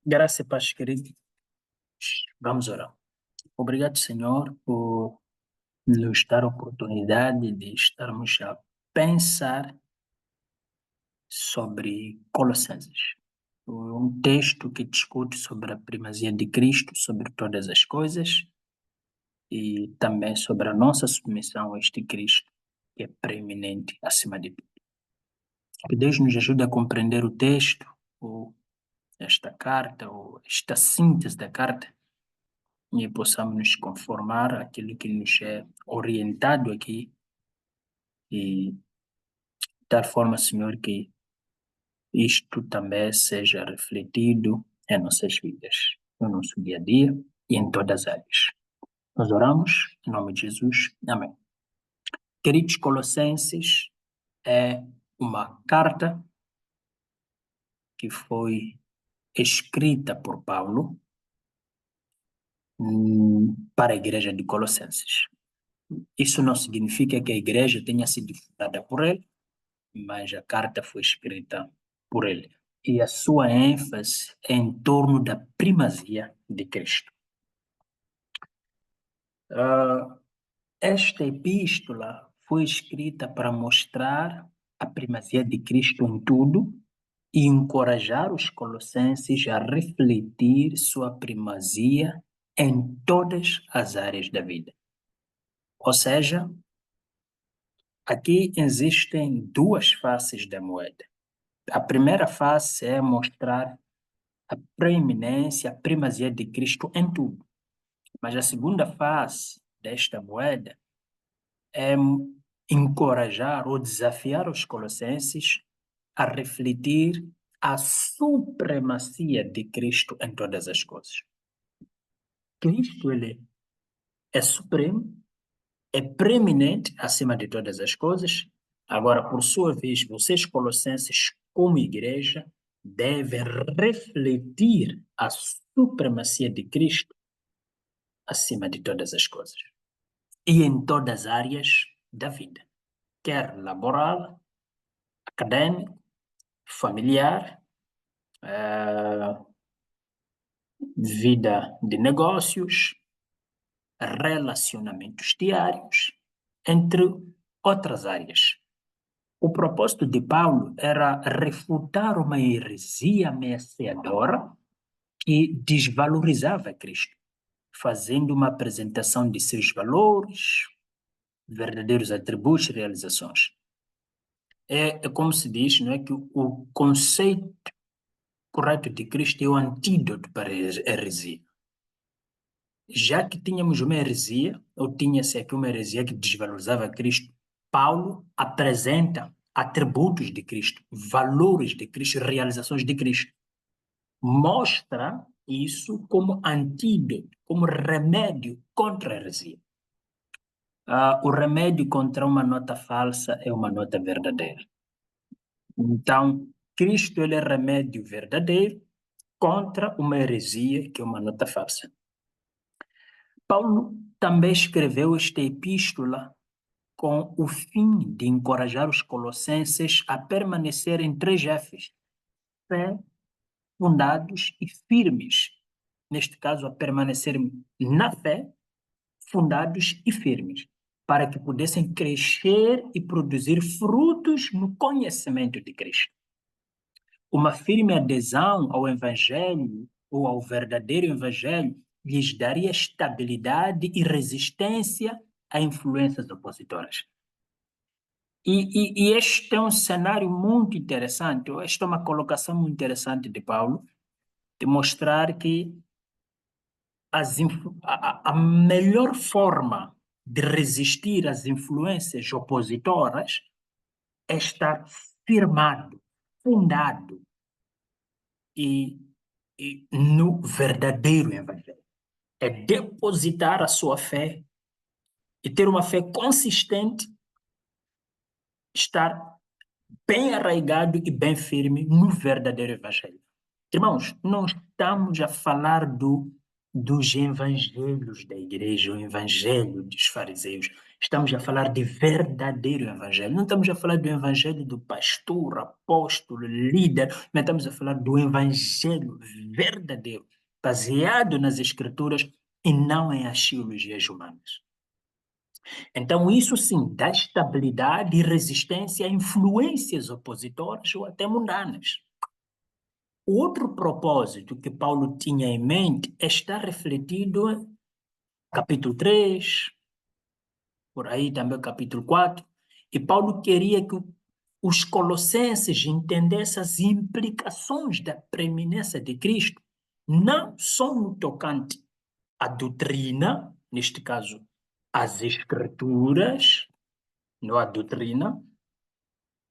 Graça e paz, queridos. Vamos orar. Obrigado, Senhor, por nos dar a oportunidade de estarmos a pensar sobre Colossenses. Um texto que discute sobre a primazia de Cristo sobre todas as coisas e também sobre a nossa submissão a este Cristo, que é preeminente acima de tudo. Que Deus nos ajude a compreender o texto, ou esta carta, ou esta síntese da carta, e possamos nos conformar àquilo que nos é orientado aqui e de tal forma, Senhor, que isto também seja refletido em nossas vidas, no nosso dia a dia e em todas as áreas. Nós oramos em nome de Jesus. Amém. Queridos Colossenses, é uma carta que foi escrita por Paulo para a igreja de Colossenses. Isso não significa que a igreja tenha sido fundada por ele, mas a carta foi escrita por ele. E a sua ênfase é em torno da primazia de Cristo. Esta epístola foi escrita para mostrar a primazia de Cristo em tudo e encorajar os colossenses a refletir sua primazia em todas as áreas da vida. Ou seja, aqui existem duas faces da moeda. A primeira face é mostrar a preeminência, a primazia de Cristo em tudo. Mas a segunda face desta moeda é encorajar ou desafiar os colossenses a refletir a supremacia de Cristo em todas as coisas. Cristo, ele é supremo, é preeminente acima de todas as coisas. Agora, por sua vez, vocês colossenses, como igreja, devem refletir a supremacia de Cristo acima de todas as coisas e em todas as áreas da vida, quer laboral, acadêmico, familiar, vida de negócios, relacionamentos diários, entre outras áreas. O propósito de Paulo era refutar uma heresia ameaçadora que desvalorizava Cristo, fazendo uma apresentação de seus valores, verdadeiros atributos e realizações. É como se diz, não é, que o conceito correto de Cristo é o antídoto para a heresia. Já que tínhamos uma heresia, ou tinha-se aqui uma heresia que desvalorizava Cristo, Paulo apresenta atributos de Cristo, valores de Cristo, realizações de Cristo. Mostra isso como antídoto, como remédio contra a heresia. O remédio contra uma nota falsa é uma nota verdadeira. Então, Cristo ele é remédio verdadeiro contra uma heresia que é uma nota falsa. Paulo também escreveu esta epístola com o fim de encorajar os colossenses a permanecer em três Fs: fé, fundados e firmes. Neste caso, a permanecer na fé, fundados e firmes, para que pudessem crescer e produzir frutos no conhecimento de Cristo. Uma firme adesão ao Evangelho ou ao verdadeiro Evangelho lhes daria estabilidade e resistência a influências opositoras. E este é um cenário muito interessante, esta é uma colocação muito interessante de Paulo, de mostrar que a melhor forma de resistir às influências opositoras é estar firmado, fundado e no verdadeiro Evangelho. É depositar a sua fé e ter uma fé consistente, estar bem arraigado e bem firme no verdadeiro Evangelho. Irmãos, não estamos a falar do dos evangelhos da igreja, o evangelho dos fariseus. Estamos a falar de verdadeiro evangelho. Não estamos a falar do evangelho do pastor, apóstolo, líder, mas estamos a falar do evangelho verdadeiro, baseado nas escrituras e não em axiologias humanas. Então, isso sim dá estabilidade e resistência a influências opositoras ou até mundanas. O outro propósito que Paulo tinha em mente está refletido em capítulo 3, por aí também capítulo 4, e Paulo queria que os colossenses entendessem as implicações da preeminência de Cristo, não só no tocante à doutrina, neste caso, às escrituras, não à doutrina,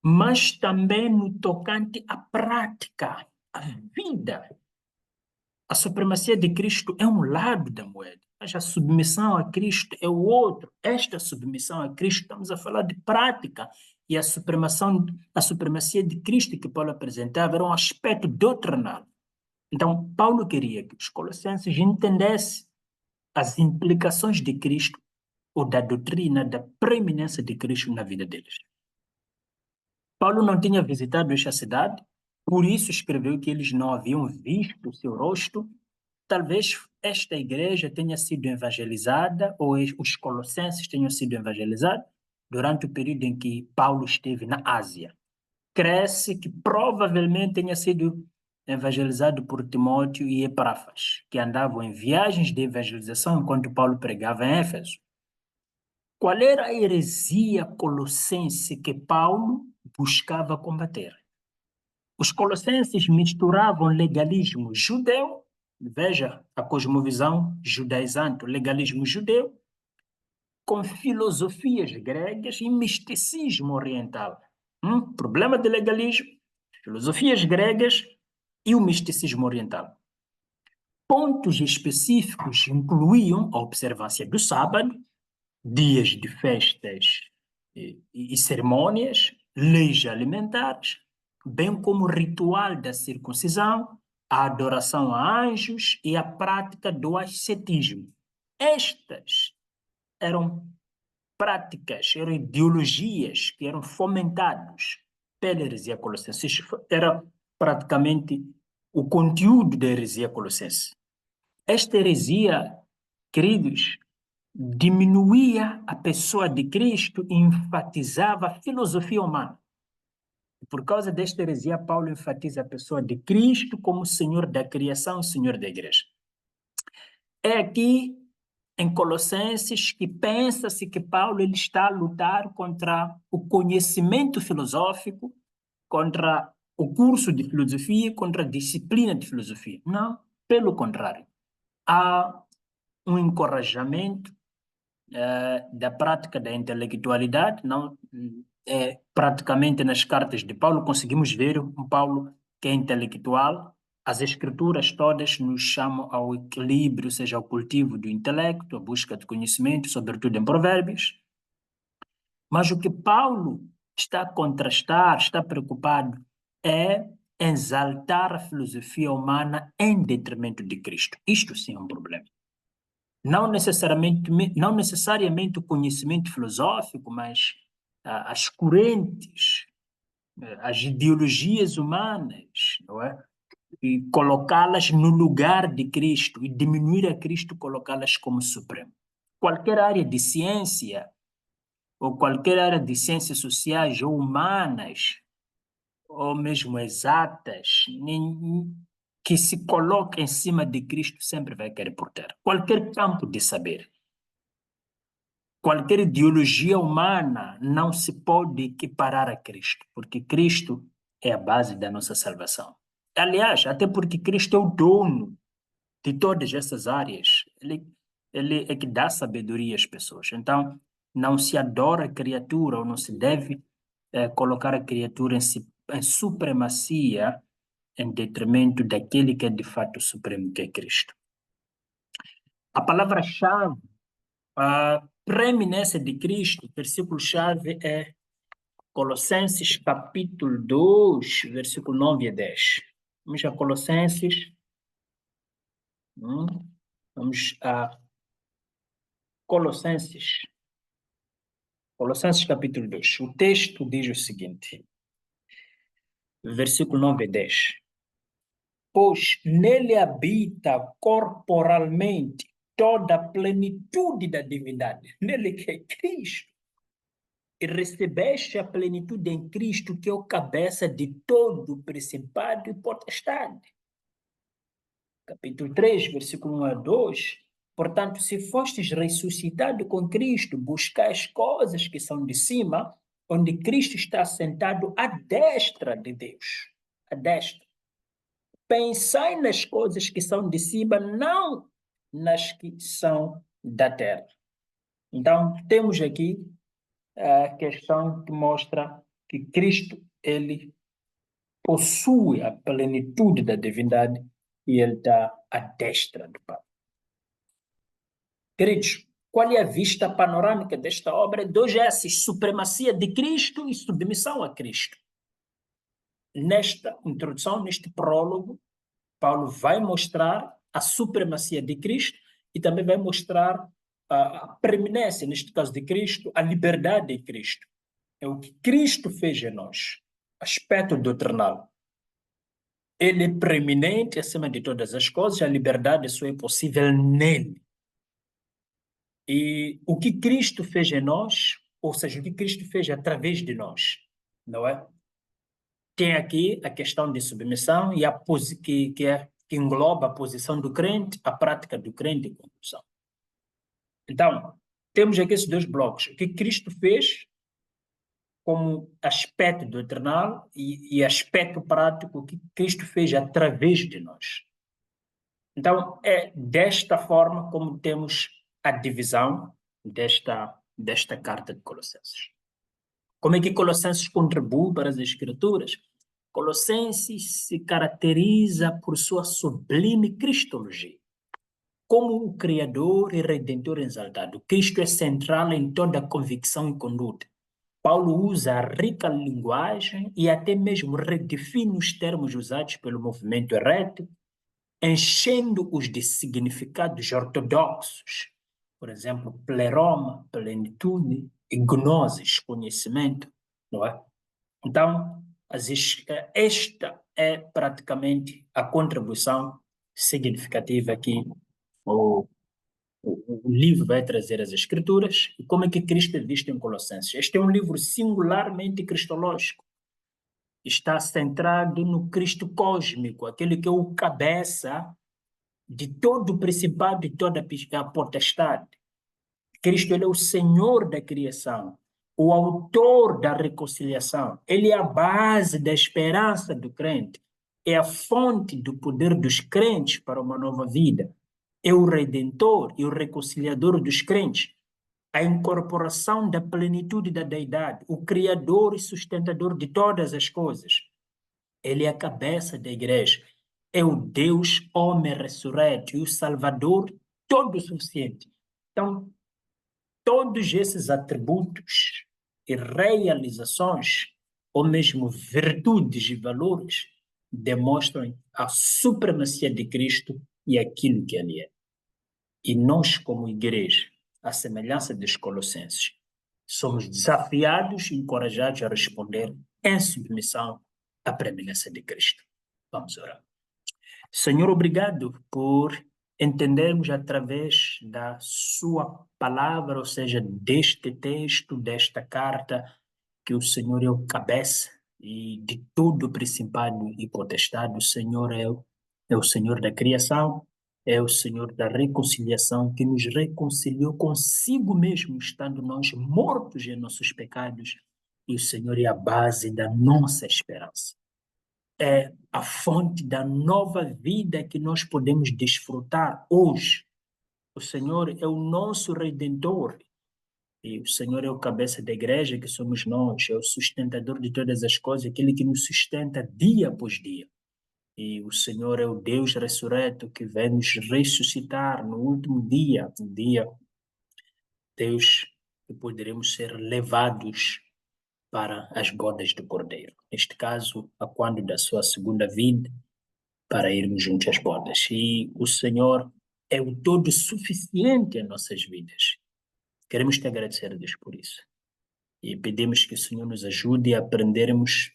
mas também no tocante à prática, à vida. A supremacia de Cristo é um lado da moeda, mas a submissão a Cristo é o outro. Esta submissão a Cristo, estamos a falar de prática, e a supremacia de Cristo que Paulo apresentava era um aspecto doutrinal. Então, Paulo queria que os colossenses entendessem as implicações de Cristo ou da doutrina da preeminência de Cristo na vida deles. Paulo não tinha visitado esta cidade, por isso escreveu que eles não haviam visto o seu rosto. Talvez esta igreja tenha sido evangelizada, ou os colossenses tenham sido evangelizados, durante o período em que Paulo esteve na Ásia. Cresce que provavelmente tenha sido evangelizado por Timóteo e Epáfras, que andavam em viagens de evangelização enquanto Paulo pregava em Éfeso. Qual era a heresia colossense que Paulo buscava combater? Os colossenses misturavam legalismo judeu, veja a cosmovisão judaizante, o legalismo judeu, com filosofias gregas e misticismo oriental. Problema de legalismo, filosofias gregas e o misticismo oriental. Pontos específicos incluíam a observância do sábado, dias de festas e cerimônias, leis alimentares, bem como o ritual da circuncisão, a adoração a anjos e a prática do ascetismo. Estas eram práticas, eram ideologias que eram fomentadas pela heresia colossense. Isso era praticamente o conteúdo da heresia colossense. Esta heresia, queridos, diminuía a pessoa de Cristo e enfatizava a filosofia humana. Por causa desta heresia, Paulo enfatiza a pessoa de Cristo como Senhor da criação e Senhor da igreja. É aqui, em Colossenses, que pensa-se que Paulo ele está a lutar contra o conhecimento filosófico, contra o curso de filosofia, contra a disciplina de filosofia. Não, pelo contrário. Há um encorajamento da prática da intelectualidade, não praticamente nas cartas de Paulo conseguimos ver um Paulo que é intelectual. As escrituras todas nos chamam ao equilíbrio, ou seja, ao cultivo do intelecto, a busca de conhecimento, sobretudo em Provérbios. Mas o que Paulo está a contrastar, está preocupado, é exaltar a filosofia humana em detrimento de Cristo. Isto sim é um problema. Não necessariamente o conhecimento filosófico, mas as correntes, as ideologias humanas, não é? E colocá-las no lugar de Cristo e diminuir a Cristo, colocá-las como supremo. Qualquer área de ciência, ou qualquer área de ciências sociais ou humanas, ou mesmo exatas, que se coloca em cima de Cristo sempre vai querer por terra. Qualquer campo de saber. Qualquer ideologia humana não se pode equiparar a Cristo, porque Cristo é a base da nossa salvação. Aliás, até porque Cristo é o dono de todas essas áreas. Ele é que dá sabedoria às pessoas. Então, não se adora a criatura, ou não se deve colocar a criatura em supremacia em detrimento daquele que é de fato supremo, que é Cristo. A palavra-chave, a preeminência de Cristo, versículo-chave é Colossenses capítulo 2, versículo 9 a 10. Vamos a Colossenses. Vamos a Colossenses. Colossenses capítulo 2. O texto diz o seguinte, versículo 9 e 10. Pois nele habita corporalmente toda a plenitude da divindade. Nele que é Cristo. E recebeste a plenitude em Cristo, que é o cabeça de todo o principado e potestade. Capítulo 3, versículo 1 a 2. Portanto, se fostes ressuscitado com Cristo, buscai as coisas que são de cima, onde Cristo está sentado à destra de Deus. À destra. Pensai nas coisas que são de cima, não nas que são da terra. Então, temos aqui a questão que mostra que Cristo, ele possui a plenitude da divindade e ele está à destra do Pai. Queridos, qual é a vista panorâmica desta obra? Dois esses, supremacia de Cristo e submissão a Cristo. Nesta introdução, neste prólogo, Paulo vai mostrar a supremacia de Cristo e também vai mostrar a preeminência, neste caso de Cristo, a liberdade de Cristo. É o que Cristo fez em nós, aspecto doutrinal. Ele é preeminente acima de todas as coisas, a liberdade só é possível nele. E o que Cristo fez em nós, ou seja, o que Cristo fez através de nós, não é? Tem aqui a questão de submissão e que engloba a posição do crente, a prática do crente e condução. Então, temos aqui esses dois blocos. O que Cristo fez como aspecto doutrinal e aspecto prático, o que Cristo fez através de nós. Então, é desta forma como temos a divisão desta carta de Colossenses. Como é que Colossenses contribui para as Escrituras? Colossenses se caracteriza por sua sublime cristologia. Como o Criador e Redentor exaltado, Cristo é central em toda a convicção e conduta. Paulo usa a rica linguagem e até mesmo redefine os termos usados pelo movimento herético, enchendo-os de significados ortodoxos. Por exemplo, pleroma, plenitude, e gnosis, conhecimento, não é? Então, esta é praticamente a contribuição significativa que o, o livro vai trazer às Escrituras e como é que Cristo é visto em Colossenses. Este é um livro singularmente cristológico. Está centrado no Cristo cósmico, aquele que é o cabeça de todo o principado e toda a potestade. Cristo, ele é o Senhor da criação, o autor da reconciliação. Ele é a base da esperança do crente, é a fonte do poder dos crentes para uma nova vida. É o redentor e o reconciliador dos crentes, a incorporação da plenitude da deidade, o criador e sustentador de todas as coisas. Ele é a cabeça da igreja, é o Deus homem ressurreto e o Salvador todo suficiente. Então, todos esses atributos e realizações, ou mesmo virtudes e valores, demonstram a supremacia de Cristo e aquilo que ele é. E nós, como igreja, à semelhança dos Colossenses, somos desafiados e encorajados a responder em submissão à preeminência de Cristo. Vamos orar. Senhor, obrigado por entendermos através da sua palavra, ou seja, deste texto, desta carta, que o Senhor é o cabeça e de todo o principado e potestade. O Senhor é o Senhor da criação, é o Senhor da reconciliação, que nos reconciliou consigo mesmo, estando nós mortos em nossos pecados, e o Senhor é a base da nossa esperança. É a fonte da nova vida que nós podemos desfrutar hoje. O Senhor é o nosso Redentor. E o Senhor é o cabeça da igreja, que somos nós. É o sustentador de todas as coisas, aquele que nos sustenta dia após dia. E o Senhor é o Deus ressurreto que vem nos ressuscitar no último dia. Um dia, Deus, que poderemos ser levados para as bodas do Cordeiro. Neste caso, a quando da sua segunda vinda, para irmos juntos às bodas. E o Senhor é o todo suficiente em nossas vidas. Queremos te agradecer, Deus, por isso. E pedimos que o Senhor nos ajude a aprendermos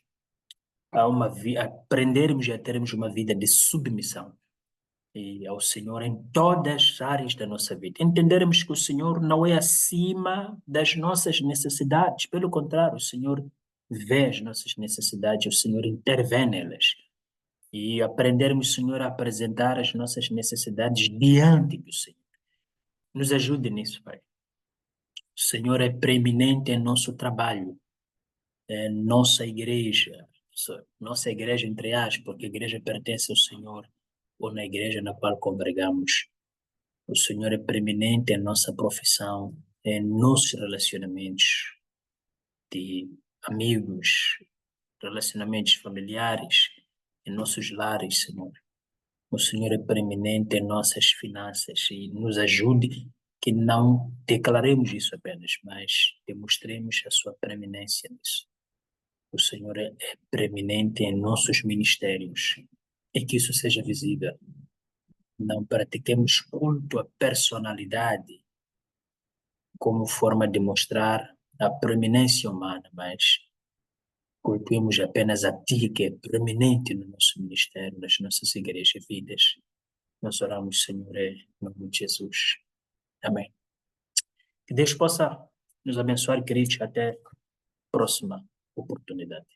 aprendermos e a termos uma vida de submissão e ao Senhor em todas as áreas da nossa vida. Entendermos que o Senhor não é acima das nossas necessidades, pelo contrário, o Senhor vê as nossas necessidades, o Senhor intervém nelas. E aprendermos, Senhor, a apresentar as nossas necessidades diante do Senhor. Nos ajude nisso, Pai. O Senhor é preeminente em nosso trabalho, em nossa igreja, entre aspas, porque a igreja pertence ao Senhor, ou na igreja na qual congregamos. O Senhor é preeminente em nossa profissão, em nossos relacionamentos de amigos, relacionamentos familiares, em nossos lares, Senhor. O Senhor é preeminente em nossas finanças e nos ajude que não declaremos isso apenas, mas demonstremos a sua preeminência nisso. O Senhor é preeminente em nossos ministérios e que isso seja visível. Não pratiquemos culto à personalidade como forma de mostrar a preeminência humana, mas cultuemos apenas a Ti, que é preeminente no nosso ministério, nas nossas igrejas e vidas. Nós oramos, Senhor, em nome de Jesus. Amém. Que Deus possa nos abençoar, queridos, até a próxima oportunidade.